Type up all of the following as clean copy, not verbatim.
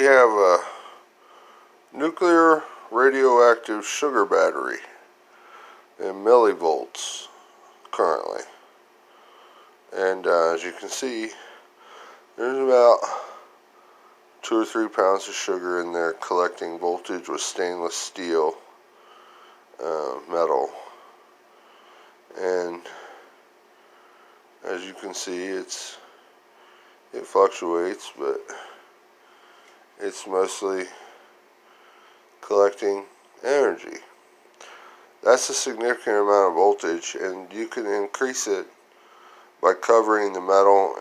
have a nuclear radioactive sugar battery in millivolts currently. And as you can see, there's about 2 or 3 pounds of sugar in there collecting voltage with stainless steel metal. And as you can see, it fluctuates, but it's mostly collecting energy. That's a significant amount of voltage, and you can increase it by covering the metal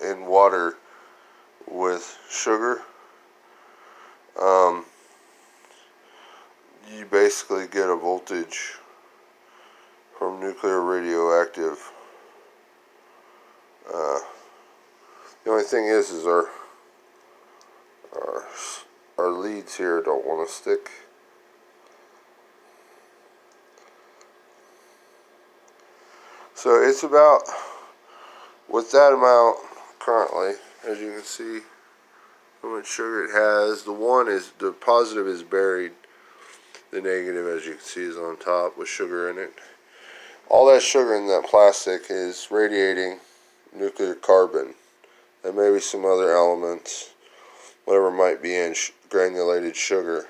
in water with sugar. You basically get a voltage from nuclear radioactive. The only thing is our leads here don't want to stick. So it's about, with that amount currently, as you can see how much sugar it has. The positive is buried. The negative, as you can see, is on top with sugar in it. All that sugar in that plastic is radiating nuclear carbon. And maybe some other elements, whatever might be in granulated sugar.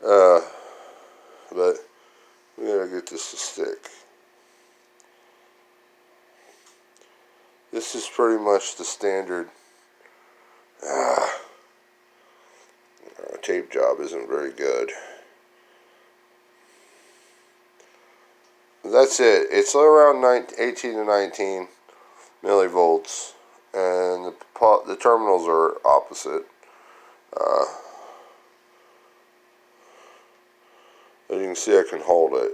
But we gotta get this to stick. This is pretty much the standard. Our tape job isn't very good. That's it. It's around 18 to 19 millivolts, and the terminals are opposite. As you can see, I can hold it,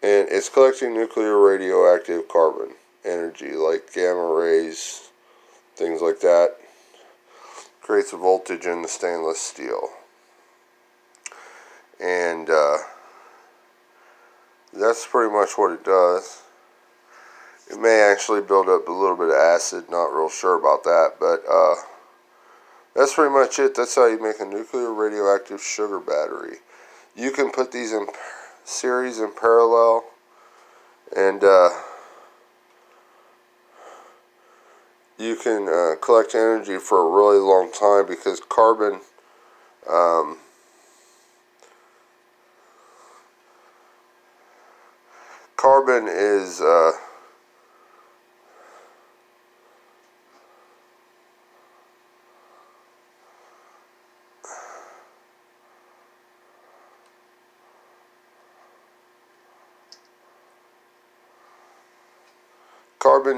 and it's collecting nuclear radioactive carbon energy, like gamma rays, things like that. Creates a voltage in the stainless steel, and that's pretty much what it does. It may actually build up a little bit of acid, not real sure about that, but that's pretty much it. That's how you make a nuclear radioactive sugar battery. You can put these in series and parallel, and you can collect energy for a really long time, because carbon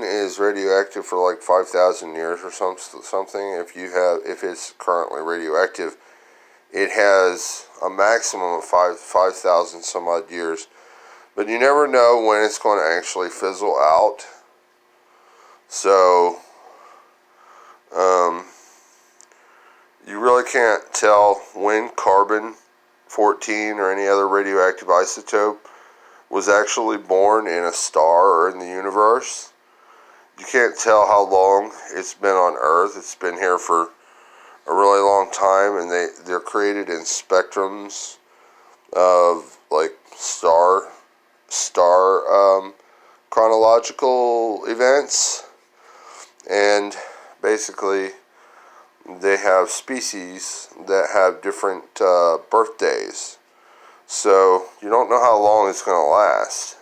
is radioactive for like 5,000 years or something. If it's currently radioactive, it has a maximum of 5,000 some odd years. But you never know when it's going to actually fizzle out. So you really can't tell when carbon-14 or any other radioactive isotope was actually born in a star or in the universe. You can't tell how long it's been on Earth. It's been here for a really long time, and they're created in spectrums of like star chronological events, and basically they have species that have different birthdays. So you don't know how long it's going to last,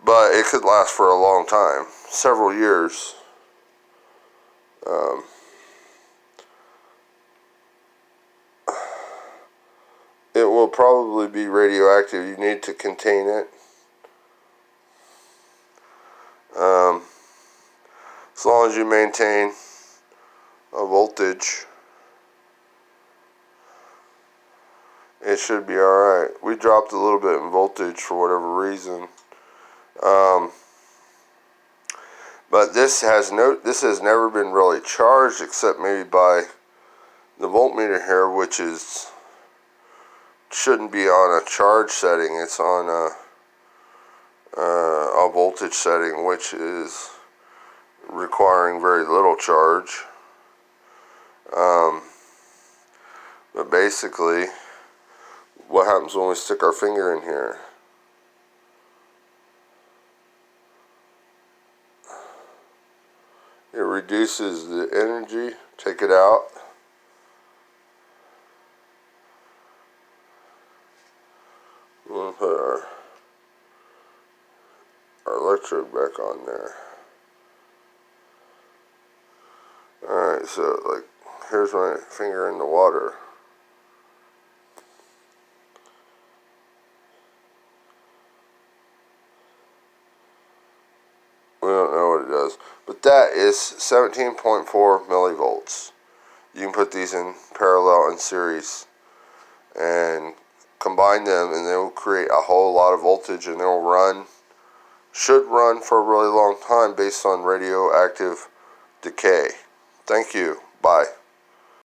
but it could last for a long time, several years. It will probably be radioactive. You need to contain it. As long as you maintain a voltage, it should be alright. We dropped a little bit in voltage for whatever reason. But this has never been really charged, except maybe by the voltmeter here, which shouldn't be on a charge setting. It's on a voltage setting, which is requiring very little charge. But basically, what happens when we stick our finger in here? It reduces the energy. Take it out. We'll put our electrode back on there. Alright, so like, here's my finger in the water. We don't know what it does. But that is 17.4 millivolts. You can put these in parallel and series and combine them, and they will create a whole lot of voltage, and they'll run, should run for a really long time based on radioactive decay. Thank you. Bye.